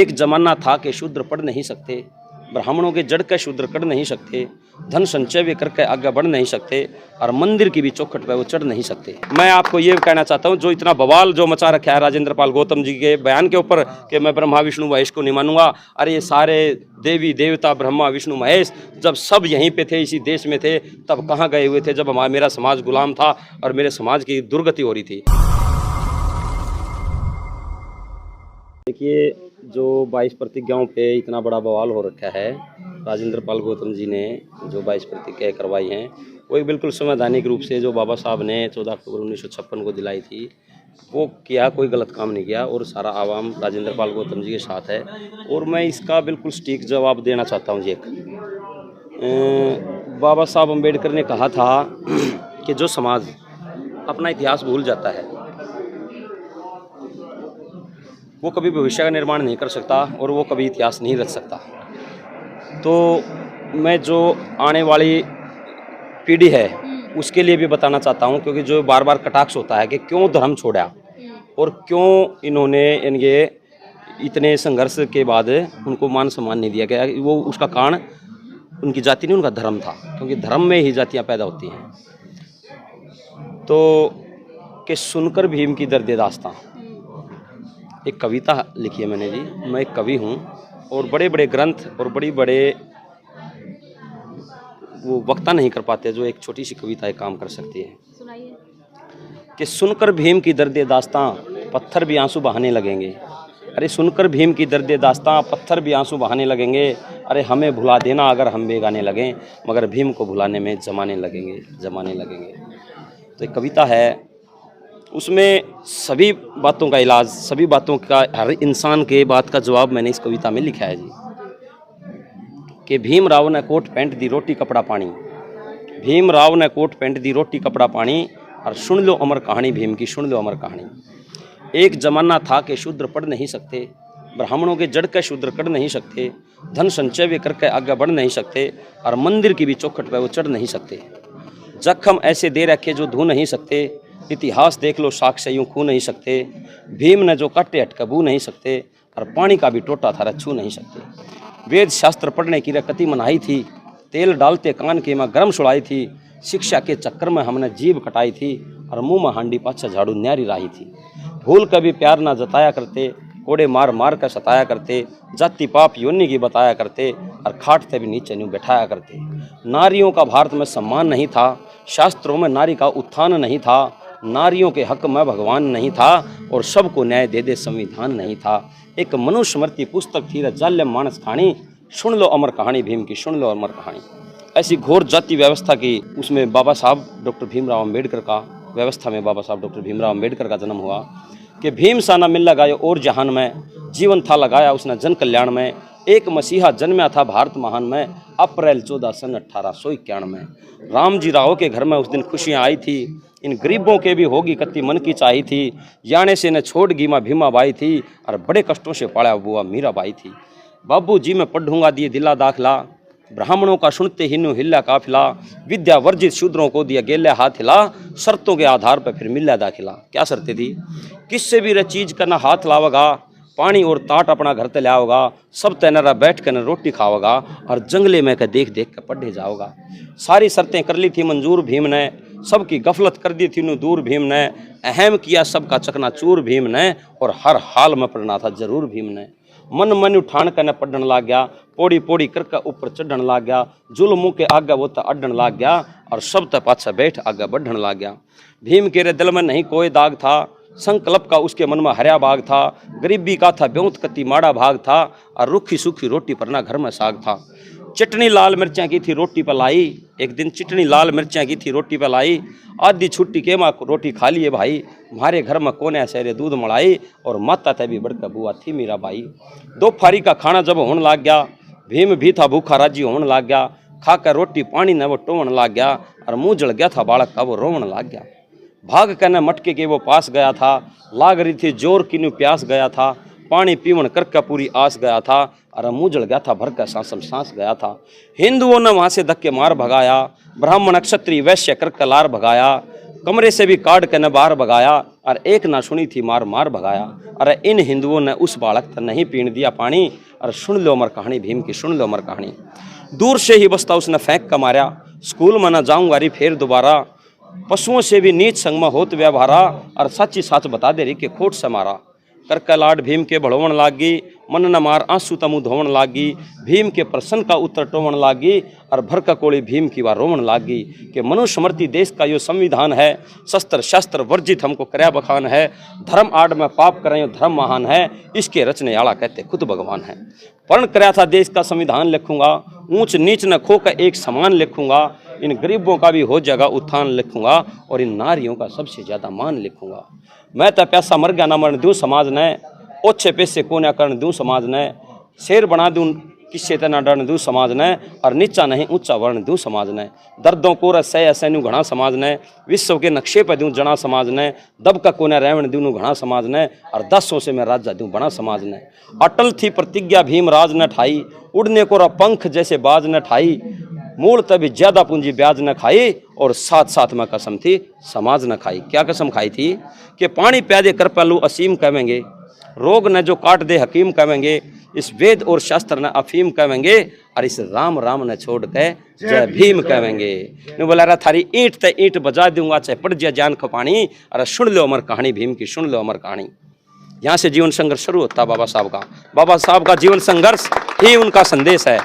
एक जमाना था कि शूद्र पढ़ नहीं सकते, ब्राह्मणों के जड़ के शूद्र कर नहीं सकते, धन संचय भी करके आगे बढ़ नहीं सकते और मंदिर की भी चौखट पे वो चढ़ नहीं सकते। मैं आपको ये कहना चाहता हूँ, जो इतना बवाल जो मचा रखा है राजेंद्र पाल गौतम जी के बयान के ऊपर कि मैं ब्रह्मा विष्णु महेश को नहीं मानूंगा। अरे ये सारे देवी देवता ब्रह्मा विष्णु महेश जब सब यहीं पे थे, इसी देश में थे, तब कहाँ गए हुए थे जब मेरा समाज गुलाम था और मेरे समाज की दुर्गति हो रही थी। देखिए, जो 22 प्रतिज्ञाओं पे इतना बड़ा बवाल हो रखा है, राजेंद्र पाल गौतम जी ने जो 22 प्रतिज्ञाएँ करवाई हैं, वो एक बिल्कुल संवैधानिक रूप से जो बाबा साहब ने 14 अक्टूबर 1956 को दिलाई थी, वो किया, कोई गलत काम नहीं किया और सारा आवाम राजेंद्र पाल गौतम जी के साथ है। और मैं इसका बिल्कुल सटीक जवाब देना चाहता हूँ जी। बाबा साहब अम्बेडकर ने कहा था कि जो समाज अपना इतिहास भूल जाता है वो कभी भविष्य का निर्माण नहीं कर सकता और वो कभी इतिहास नहीं रच सकता। तो मैं जो आने वाली पीढ़ी है उसके लिए भी बताना चाहता हूँ, क्योंकि जो बार बार कटाक्ष होता है कि क्यों धर्म छोड़ा और क्यों इन्होंने इनके इतने संघर्ष के बाद उनको मान सम्मान नहीं दिया गया, वो उसका कारण उनकी जाति नहीं, उनका धर्म था, क्योंकि धर्म में ही जातियाँ पैदा होती हैं। तो कि सुनकर भीम की दर्द दास्तां, एक कविता लिखी है मैंने जी। मैं एक कवि हूँ और बड़े बड़े ग्रंथ और बड़ी बड़े वो वक्ता नहीं कर पाते, जो एक छोटी सी कविता एक काम कर सकती है। सुनाइए। कि सुनकर भीम की दर्द दास्तां पत्थर भी आंसू बहाने लगेंगे। अरे सुनकर भीम की दर्द दास्तां पत्थर भी आंसू बहाने लगेंगे। अरे हमें भुला देना अगर हम बेगाने लगें, मगर भीम को भुलाने में जमाने लगेंगे। तो एक कविता है, उसमें सभी बातों का इलाज, सभी बातों का, हर इंसान के बात का जवाब मैंने इस कविता में लिखा है जी। कि भीम राव ने कोट पैंट दी रोटी कपड़ा पानी, भीम राव ने कोट पैंट दी रोटी कपड़ा पानी, और सुन लो अमर कहानी भीम की, सुन लो अमर कहानी। एक जमाना था कि शूद्र पढ़ नहीं सकते, ब्राह्मणों के जड़ के शूद्र कर नहीं सकते, धन संचय भी करके आगे बढ़ नहीं सकते और मंदिर की भी चौखट पर वो चढ़ नहीं सकते। जख्म ऐसे दे रखे जो धो नहीं सकते, इतिहास देख लो साक्ष्य यूँ खू नहीं सकते। भीम ने जो काटे हटके बू नहीं सकते और पानी का भी टोटा था छू नहीं सकते। वेद शास्त्र पढ़ने की रकती मनाई थी, तेल डालते कान के में गर्म सुड़ाई थी। शिक्षा के चक्कर में हमने जीभ कटाई थी और मुंह में हांडी पाछा झाड़ू न्यारी राही थी। भूल कभी प्यार ना जताया करते, कोड़े मार मार कर सताया करते। जाति पाप योनि की बताया करते और खाटते भी नीचे न्यू बैठाया करते। नारियों का भारत में सम्मान नहीं था, शास्त्रों में नारी का उत्थान नहीं था। नारियों के हक में भगवान नहीं था और सबको न्याय दे दे संविधान नहीं था। एक मनुस्मृति पुस्तक थी रजाल्य मानस खानी, सुन लो अमर कहानी भीम की, सुन लो अमर कहानी। ऐसी घोर जाति व्यवस्था की उसमें बाबा साहब डॉक्टर भीमराव अम्बेडकर का, व्यवस्था में बाबा साहब डॉक्टर भीमराव अम्बेडकर का जन्म हुआ। कि भीम सा न मिल लगाए और जहान में, जीवन था लगाया उसने जन कल्याण में। एक मसीहा जन्मा था भारत महान में, अप्रैल 14 सन 1851 में। राम जी राव के घर में उस दिन खुशियाँ आई थी, इन गरीबों के भी होगी कत्ती मन की चाही थी। याने से न छोड़ गी माँ भीमा बाई थी और बड़े कष्टों से पाला बुआ मीरा बाई थी। बाबू जी मैं पढ़ूंगा दिए दिला दाखला, ब्राह्मणों का सुनते हिन्नू हिल्ला काफिला। विद्या वर्जित शूद्रों को दिया गेले हाथ हिला, शर्तों के आधार पर फिर मिला दाखिला। क्या शर्तें थी? किससे भी रे चीज करना हाथ लावगा, पानी और ताट अपना घर ते लाओगा, सब तैनारा बैठ कर न रोटी खाओगा और जंगले में के देख देख कर पढ़े जाओगा। सारी शर्तें कर ली थी मंजूर भीम ने, सबकी गफलत कर दी थी नू दूर भीम ने। अहम किया सबका चकनाचूर भीम ने और हर हाल में पढ़ना था जरूर भीम ने। मन मन उठान कर न पढ़न लाग गया, पौड़ी पौड़ी करके ऊपर चढ़न लाग गया। जुल्म के आगे वो तो अड्डन लाग गया और सब तक पाछा बैठ आगे बढ़न लाग गया। भीम के रे दिल में नहीं कोई दाग था, संकल्प का उसके मन में हरिया बाग था। गरीबी का था ब्योंत कति माड़ा भाग था और रूखी सूखी रोटी पर ना घर में साग था। चटनी लाल मिर्चा की थी रोटी पर लाई, एक दिन चटनी लाल मिर्चा की थी रोटी पर लाई। आधी छुट्टी के माँ रोटी खा लिए भाई, हमारे घर में कोने शहरे दूध मलाई और माता तभी बढ़कर बुआ थी मीरा बाई। दोपहरी का खाना जब होने लग गया, भीम भी था भूखा राजी होने लग गया। खाकर रोटी पानी न वो टोवन लग गया और मुँह जल गया था बालक का वो रोवन लग गया। भाग कर न मटके के वो पास गया था, लाग रही थी जोर की न्यू प्यास गया था। पानी पीवन करके पूरी आस गया था और मुँह जल गया था भर का सांस गया था। हिंदुओं ने वहाँ से धक्के मार भगाया, ब्राह्मण क्षत्रिय वैश्य करके लार भगाया। कमरे से भी काट के न बाहर भगाया, और एक ना सुनी थी मार मार भगाया। अरे इन हिंदुओं ने उस बालक तक नहीं पीण दिया पानी। अरे सुन लो अमर कहानी भीम की, सुन लो अमर कहानी। दूर से ही बसता उसने फेंक कर मारा, स्कूल में न जाऊंगा री फिर दोबारा। पशुओं से भी नीच संग में होत व्यवहारा, और सच्ची साच बता दे रही कि खोट से मारा। करके लाड भीम के बढ़ोवन लागी, मन न मार आंसू तमु धोवन लागी। भीम के प्रश्न का उत्तर टोवन लागी, और भर का कोड़ी भीम की वार रोवन लागी। कि मनुस्मृति देश का यो संविधान है, शस्त्र शास्त्र वर्जित हमको कर्या बखान है। धर्म आड़ में पाप करें धर्म महान है, इसके रचने आला कहते खुद भगवान है। पढ़ कराया था देश का संविधान लिखूंगा, ऊंच नीच न खो कर एक समान लिखूंगा। इन गरीबों का भी हो जाएगा उत्थान लिखूंगा, और इन नारियों का सबसे ज्यादा मान लिखूंगा। मैं तो पैसा मर गया ना मरण दूं समाज ने, ओछे पैसे को ना करन दूं समाज ने। शेर बना दूं किससे त ना डरन दूं समाज ने, और नीचा नहीं ऊंचा वर्ण दूं समाज ने। दर्दों को रसै ऐसे नू घना समाज ने, विश्व के नक्शे पर दूं जना समाज ने। दब का कोने रहन दूं घना समाज ने, और 10 से मैं राजा दूं बना समाज ने। अटल थी प्रतिज्ञा भीम राज न ठाई, उड़ने को पंख जैसे बाज न ठाई। मूल तभी ज्यादा पूंजी ब्याज न खाई, और साथ साथ में कसम थी समाज न खाई। क्या कसम खाई थी? कि पानी प्यादे कर पालू असीम कहेंगे, रोग न जो काट दे हकीम कहेंगे। इस वेद और शास्त्र न अफीम कहेंगे, और इस राम राम न छोड़ के जय भीम कहेंगे। ने बोला रहा थारी ईंट ते ईंट बजा दूंगा, चाहे पड़ जाए जान खपानी। अरे सुन लो अमर कहानी भीम की, सुन लो अमर कहानी। यहाँ से जीवन संघर्ष शुरू होता बाबा साहब का। बाबा साहब का जीवन संघर्ष ही उनका संदेश है।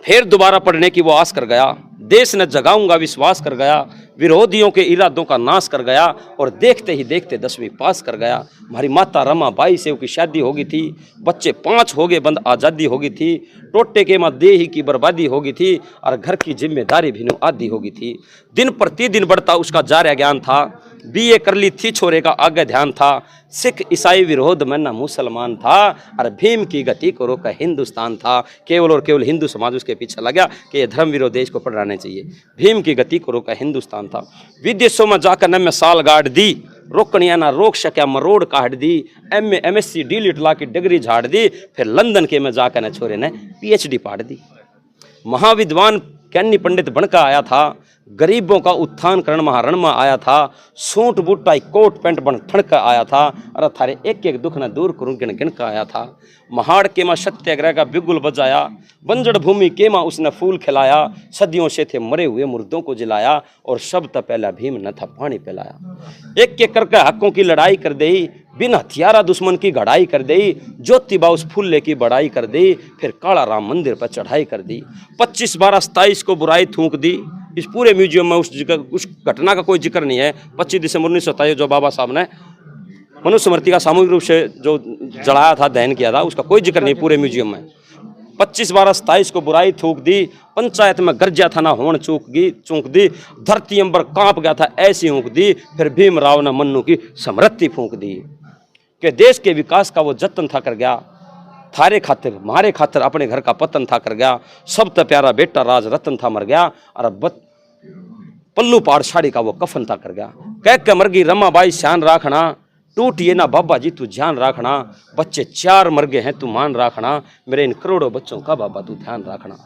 फिर दोबारा पढ़ने की वो आस कर गया, देश न जगाऊंगा विश्वास कर गया। विरोधियों के इरादों का नाश कर गया, और देखते ही देखते 10वीं पास कर गया। हमारी माता रमा बाई से की शादी हो गई थी, बच्चे 5 हो गए, बंद आज़ादी हो गई थी। टोटे के माँ देही की बर्बादी हो गई थी, और घर की जिम्मेदारी भी आधी हो गई थी। दिन प्रतिदिन बढ़ता उसका जारी ज्ञान था, BA कर ली थी छोरे का आगे ध्यान था। सिख ईसाई विरोध में न मुसलमान था, और भीम की गति को रोका हिंदुस्तान था। केवल और केवल हिंदू समाज उसके पीछे लगा कि ये धर्म विरोध देश को पढ़ाने चाहिए। भीम की गति को रोका हिंदुस्तान था। विदेशों में जाकर न में साल गाड़ दी, रोकनिया ना रोक सका मरोड़ काट दी। MA MSc D.Litt ला की डिग्री झाड़ दी, फिर लंदन के में जाकर न छोरे ने PhD पाड़ दी। महाविद्वान कैनी पंडित बनकर आया था, गरीबों का उत्थान करण महारण में आया था। सूट बूटा कोट पैंट बन ठणका आया था, अरे थारे एक एक दुख न दूर करूं गिन गिन का आया था। महाड़ के माँ सत्याग्रह का बिगुल बजाया, बंजड़ भूमि के माँ उसने फूल खिलाया। सदियों से थे मरे हुए मुर्दों को जिलाया, और सब तक पहला भीम न था पानी पिलाया। एक एक करके हकों की लड़ाई कर दी, बिन हथियारा दुश्मन की गढ़ाई कर दी। ज्योतिबा उस फुल्ले की बड़ाई कर दी, फिर काला राम मंदिर पर चढ़ाई कर दी। 25 12 27 को बुराई थूक दी। इस पूरे म्यूजियम में उस घटना का कोई जिक्र नहीं है। 25 दिसंबर 1927 जो बाबा साहब ने मनुस्मृति का सामूहिक रूप से जो जलाया था, दहन किया था, उसका कोई जिक्र नहीं पूरे म्यूजियम में। 25 12 27 को बुराई थूक दी। पंचायत में गर्जा था ना होन चूक दी। धरती अंबर कांप गया था ऐसी ऊँक दी। फिर भीमराव ने मन्नू की समृद्धि फूंक दी। कि देश के विकास का वो जतन था कर गया, थारे खातिर मारे खातिर अपने घर का पतन था कर गया। सब तो प्यारा बेटा राज रतन था मर गया, और पल्लू पाड़ साड़ी का वो कफन था कर गया। कह के मर गई रमा बाई श्यान राखना, टूटिए ना बाबा जी तू ध्यान रखना। बच्चे 4 मर गए हैं तू मान रखना, मेरे इन करोड़ों बच्चों का बाबा तू ध्यान रखना।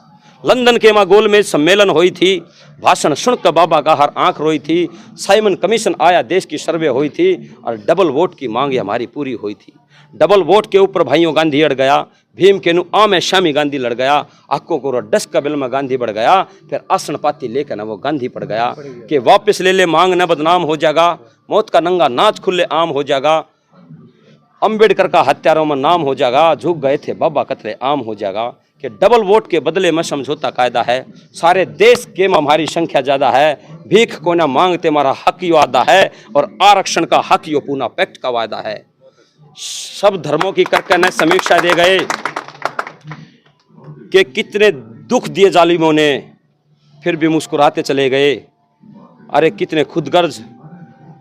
लंदन के माँ गोल में सम्मेलन हुई थी, भाषण सुनकर बाबा का हर आंख रोई थी। साइमन कमीशन आया, देश की सर्वे हुई थी, और डबल वोट की मांग हमारी पूरी हुई थी। डबल वोट के ऊपर भाइयों गांधी अड़ गया, भीम के नु में श्यामी गांधी लड़ गया। हकों को डस का बिल में गांधी बढ़ गया, फिर आसन पाती लेकर न वो गांधी पड़ गया। कि वापस ले ले मांग न बदनाम हो जाएगा, मौत का नंगा नाच खुले आम हो जाएगा। अंबेडकर का हत्यारों में नाम हो जाएगा, झुक गए थे बाबा कतरे आम हो जाएगा। कि डबल वोट के बदले में समझौता कायदा है, सारे देश के में हमारी संख्या ज्यादा है। भीख को ना मांगते हमारा हक यो आदा है, और आरक्षण का हक यो पूना पैक्ट का वायदा है। सब धर्मों की करके न समीक्षा दे गए कि कितने दुख दिए जालिमों ने, फिर भी मुस्कुराते चले गए। अरे कितने खुदगर्ज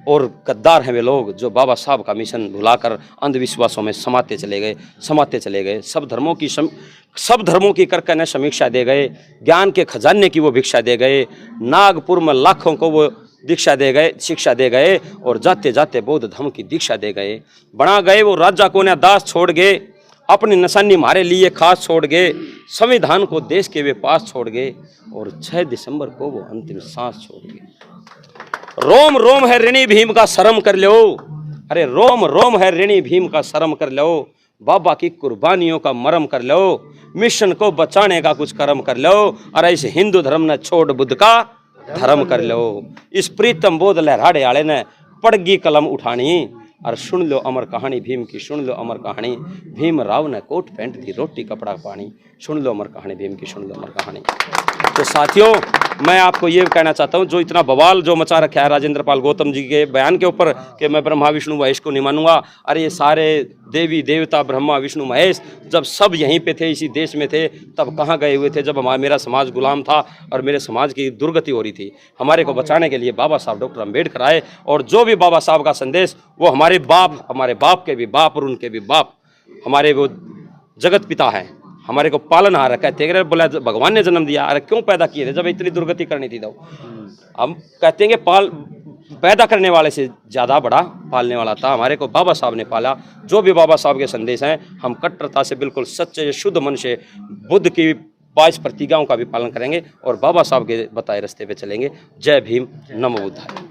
और गद्दार हैं वे लोग जो बाबा साहब का मिशन भुलाकर अंधविश्वासों में समाते चले गए। सब धर्मों की करके न समीक्षा दे गए। ज्ञान के खजाने की वो भिक्षा दे गए। नागपुर में लाखों को वो शिक्षा दे गए, और जाते जाते बौद्ध धर्म की दीक्षा दे गए। बना गए वो राजा को न दास छोड़ गए, अपनी निशानी हमारे लिए खास छोड़ गए। संविधान को देश के वे पास छोड़ गए, और 6 दिसंबर को वो अंतिम सांस छोड़ गए। रोम रोम है ऋणी भीम का शर्म कर लो, अरे रोम रोम है ऋणी भीम का शर्म कर लो, बाबा की कुर्बानियों का मरम कर लो, मिशन को बचाने का कुछ कर्म कर लो, अरे इस हिंदू धर्म ने छोड़ बुद्ध का धर्म कर लो। इस प्रीतम बोध लहराड़े आले ने पड़गी कलम उठानी और सुन लो अमर कहानी भीम की, सुन लो अमर कहानी। भीम राव ने कोट पैंट दी, रोटी कपड़ा पानी, सुन लो अमर कहानी भीम की, सुन लो अमर कहानी। तो साथियों, मैं आपको ये कहना चाहता हूँ, जो इतना बवाल जो मचा रखा है राजेंद्र पाल गौतम जी के बयान के ऊपर कि मैं ब्रह्मा विष्णु महेश को नहीं मानूंगा, अरे ये सारे देवी देवता ब्रह्मा विष्णु महेश जब सब यहीं पे थे, इसी देश में थे, तब कहाँ गए हुए थे जब मेरा समाज गुलाम था और मेरे समाज की दुर्गति हो रही थी। हमारे को बचाने के लिए बाबा साहब डॉक्टर अम्बेडकर आए, और जो भी बाबा साहब का संदेश वो हमारे बाप के भी बाप और उनके भी बाप, हमारे वो जगत पिता हैं, हमारे को पालनहार कहते हैं। बोला भगवान ने जन्म दिया, अरे क्यों पैदा किए थे जब इतनी दुर्गति करनी थी? तो हम कहते हैं कि पैदा करने वाले से ज़्यादा बड़ा पालने वाला था, हमारे को बाबा साहब ने पाला। जो भी बाबा साहब के संदेश हैं, हम कट्टरता से बिल्कुल सच्चे शुद्ध मन से बुद्ध की 22 प्रतिज्ञाओं का भी पालन करेंगे और बाबा साहब के बताए रास्ते पे चलेंगे। जय भीम, नमो बुद्धाय।